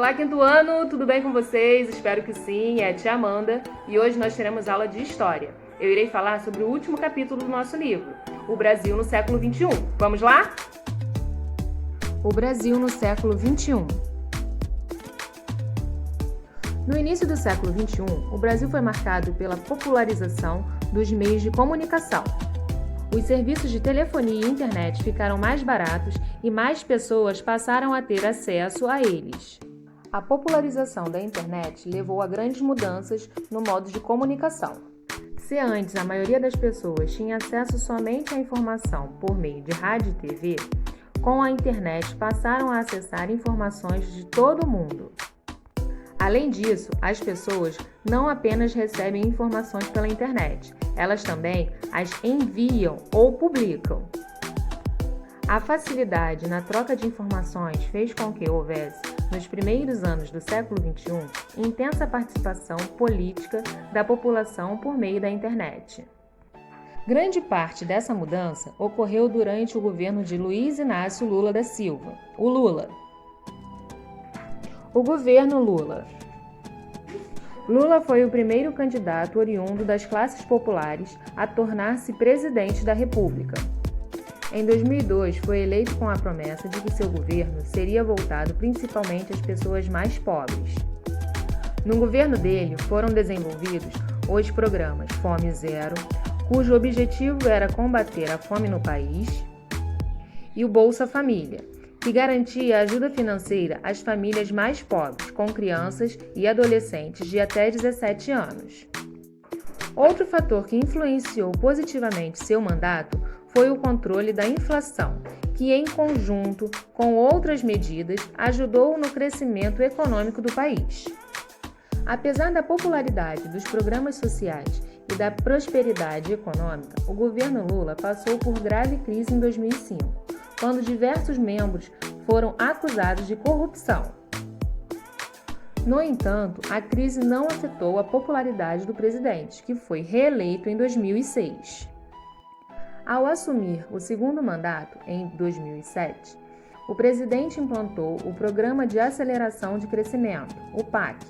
Olá, quinto ano, tudo bem com vocês? Espero que sim, é a tia Amanda e hoje nós teremos aula de História. Eu irei falar sobre o último capítulo do nosso livro, O Brasil no século XXI. Vamos lá? O Brasil no século XXI. No início do século XXI, o Brasil foi marcado pela popularização dos meios de comunicação. Os serviços de telefonia e internet ficaram mais baratos e mais pessoas passaram a ter acesso a eles. A popularização da internet levou a grandes mudanças no modo de comunicação. Se antes a maioria das pessoas tinha acesso somente à informação por meio de rádio e TV, com a internet passaram a acessar informações de todo o mundo. Além disso, as pessoas não apenas recebem informações pela internet, elas também as enviam ou publicam. A facilidade na troca de informações fez com que houvesse, nos primeiros anos do século XXI, intensa participação política da população por meio da internet. Grande parte dessa mudança ocorreu durante o governo de Luiz Inácio Lula da Silva, o Lula. O governo Lula. Lula foi o primeiro candidato oriundo das classes populares a tornar-se presidente da República. Em 2002, foi eleito com a promessa de que seu governo seria voltado principalmente às pessoas mais pobres. No governo dele, foram desenvolvidos os programas Fome Zero, cujo objetivo era combater a fome no país, e o Bolsa Família, que garantia ajuda financeira às famílias mais pobres, com crianças e adolescentes de até 17 anos. Outro fator que influenciou positivamente seu mandato foi o controle da inflação, que, em conjunto com outras medidas, ajudou no crescimento econômico do país. Apesar da popularidade dos programas sociais e da prosperidade econômica, o governo Lula passou por grave crise em 2005, quando diversos membros foram acusados de corrupção. No entanto, a crise não afetou a popularidade do presidente, que foi reeleito em 2006. Ao assumir o segundo mandato, em 2007, o presidente implantou o Programa de Aceleração de Crescimento, o PAC,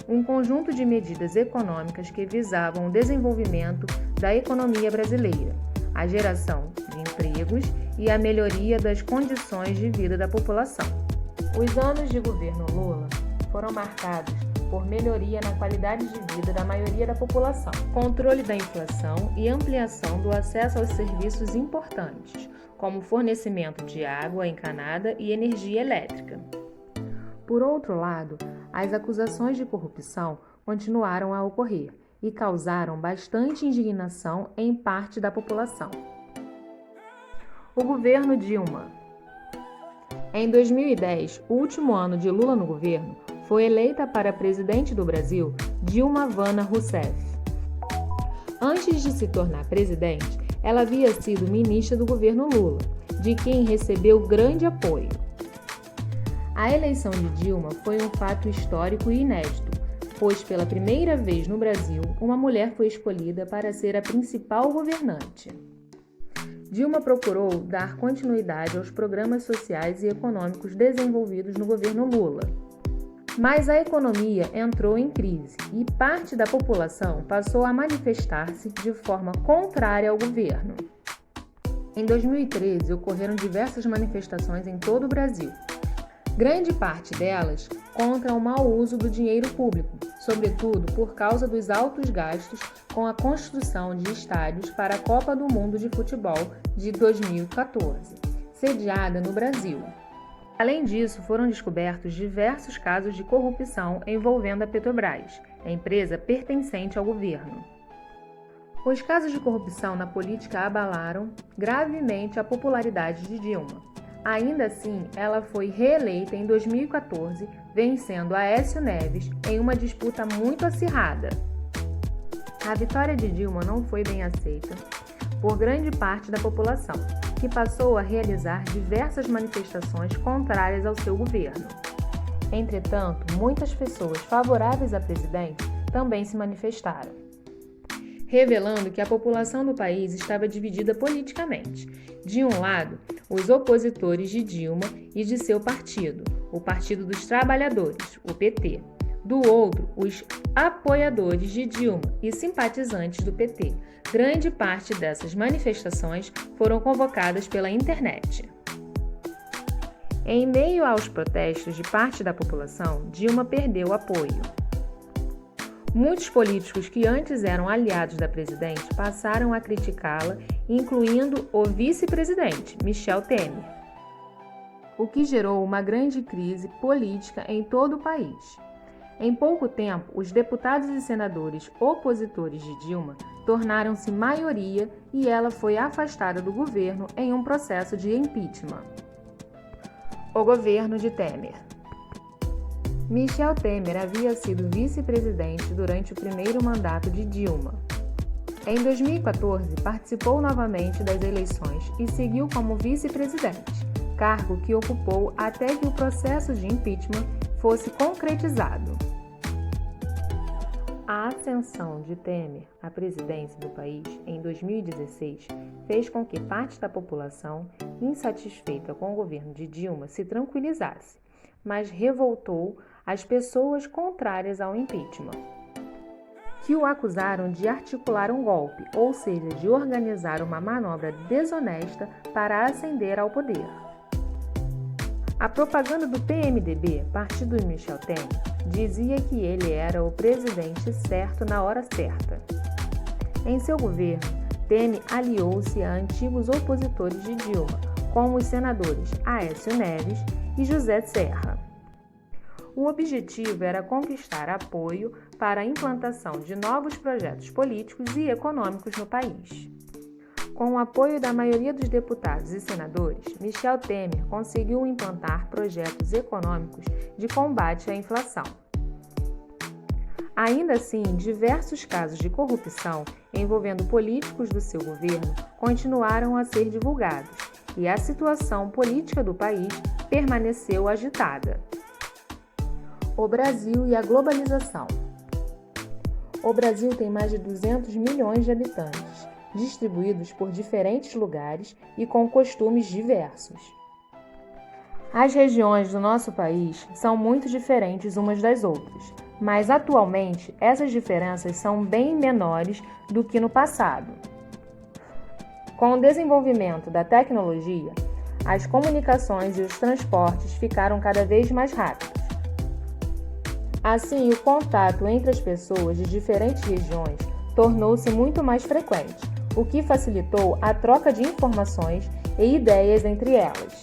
um conjunto de medidas econômicas que visavam o desenvolvimento da economia brasileira, a geração de empregos e a melhoria das condições de vida da população. Os anos de governo Lula foram marcados por melhoria na qualidade de vida da maioria da população, controle da inflação e ampliação do acesso aos serviços importantes, como fornecimento de água encanada e energia elétrica. Por outro lado, as acusações de corrupção continuaram a ocorrer e causaram bastante indignação em parte da população. O governo Dilma. Em 2010, o último ano de Lula no governo, foi eleita para presidente do Brasil Dilma Vana Rousseff. Antes de se tornar presidente, ela havia sido ministra do governo Lula, de quem recebeu grande apoio. A eleição de Dilma foi um fato histórico e inédito, pois pela primeira vez no Brasil, uma mulher foi escolhida para ser a principal governante. Dilma procurou dar continuidade aos programas sociais e econômicos desenvolvidos no governo Lula. Mas a economia entrou em crise e parte da população passou a manifestar-se de forma contrária ao governo. Em 2013, ocorreram diversas manifestações em todo o Brasil. Grande parte delas contra o mau uso do dinheiro público, sobretudo por causa dos altos gastos com a construção de estádios para a Copa do Mundo de Futebol de 2014, sediada no Brasil. Além disso, foram descobertos diversos casos de corrupção envolvendo a Petrobras, a empresa pertencente ao governo. Os casos de corrupção na política abalaram gravemente a popularidade de Dilma. Ainda assim, ela foi reeleita em 2014, vencendo Aécio Neves em uma disputa muito acirrada. A vitória de Dilma não foi bem aceita por grande parte da população, que passou a realizar diversas manifestações contrárias ao seu governo. Entretanto, muitas pessoas favoráveis à presidente também se manifestaram, revelando que a população do país estava dividida politicamente. De um lado, os opositores de Dilma e de seu partido, o Partido dos Trabalhadores, o PT. Do outro, os apoiadores de Dilma e simpatizantes do PT. Grande parte dessas manifestações foram convocadas pela internet. Em meio aos protestos de parte da população, Dilma perdeu apoio. Muitos políticos que antes eram aliados da presidente passaram a criticá-la, incluindo o vice-presidente, Michel Temer, o que gerou uma grande crise política em todo o país. Em pouco tempo, os deputados e senadores opositores de Dilma tornaram-se maioria e ela foi afastada do governo em um processo de impeachment. O governo de Temer. Michel Temer havia sido vice-presidente durante o primeiro mandato de Dilma. Em 2014, participou novamente das eleições e seguiu como vice-presidente, cargo que ocupou até que o processo de impeachment fosse concretizado. A ascensão de Temer à presidência do país em 2016 fez com que parte da população, insatisfeita com o governo de Dilma, se tranquilizasse, mas revoltou as pessoas contrárias ao impeachment, que o acusaram de articular um golpe, ou seja, de organizar uma manobra desonesta para ascender ao poder. A propaganda do PMDB, partido de Michel Temer, dizia que ele era o presidente certo na hora certa. Em seu governo, Temer aliou-se a antigos opositores de Dilma, como os senadores Aécio Neves e José Serra. O objetivo era conquistar apoio para a implantação de novos projetos políticos e econômicos no país. Com o apoio da maioria dos deputados e senadores, Michel Temer conseguiu implantar projetos econômicos de combate à inflação. Ainda assim, diversos casos de corrupção envolvendo políticos do seu governo continuaram a ser divulgados e a situação política do país permaneceu agitada. O Brasil e a globalização. O Brasil tem mais de 200 milhões de habitantes, distribuídos por diferentes lugares e com costumes diversos. As regiões do nosso país são muito diferentes umas das outras, mas atualmente essas diferenças são bem menores do que no passado. Com o desenvolvimento da tecnologia, as comunicações e os transportes ficaram cada vez mais rápidos. Assim, o contato entre as pessoas de diferentes regiões tornou-se muito mais frequente, o que facilitou a troca de informações e ideias entre elas.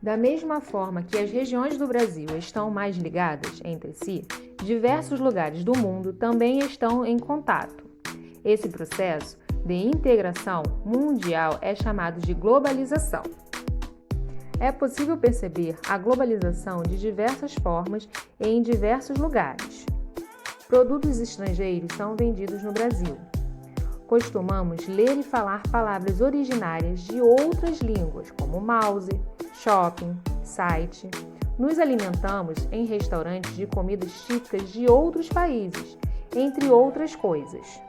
Da mesma forma que as regiões do Brasil estão mais ligadas entre si, diversos lugares do mundo também estão em contato. Esse processo de integração mundial é chamado de globalização. É possível perceber a globalização de diversas formas e em diversos lugares. Produtos estrangeiros são vendidos no Brasil. Costumamos ler e falar palavras originárias de outras línguas, como mouse, shopping, site. Nos alimentamos em restaurantes de comidas típicas de outros países, entre outras coisas.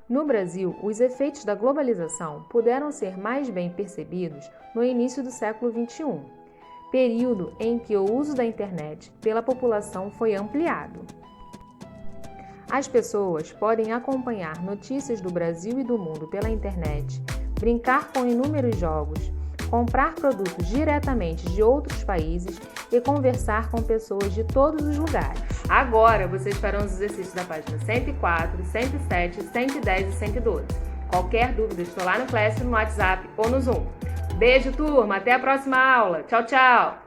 No Brasil, os efeitos da globalização puderam ser mais bem percebidos no início do século XXI, período em que o uso da internet pela população foi ampliado. As pessoas podem acompanhar notícias do Brasil e do mundo pela internet, brincar com inúmeros jogos, comprar produtos diretamente de outros países e conversar com pessoas de todos os lugares. Agora vocês farão os exercícios da página 104, 107, 110 e 112. Qualquer dúvida, estou lá no Classroom, no WhatsApp ou no Zoom. Beijo, turma! Até a próxima aula! Tchau, tchau!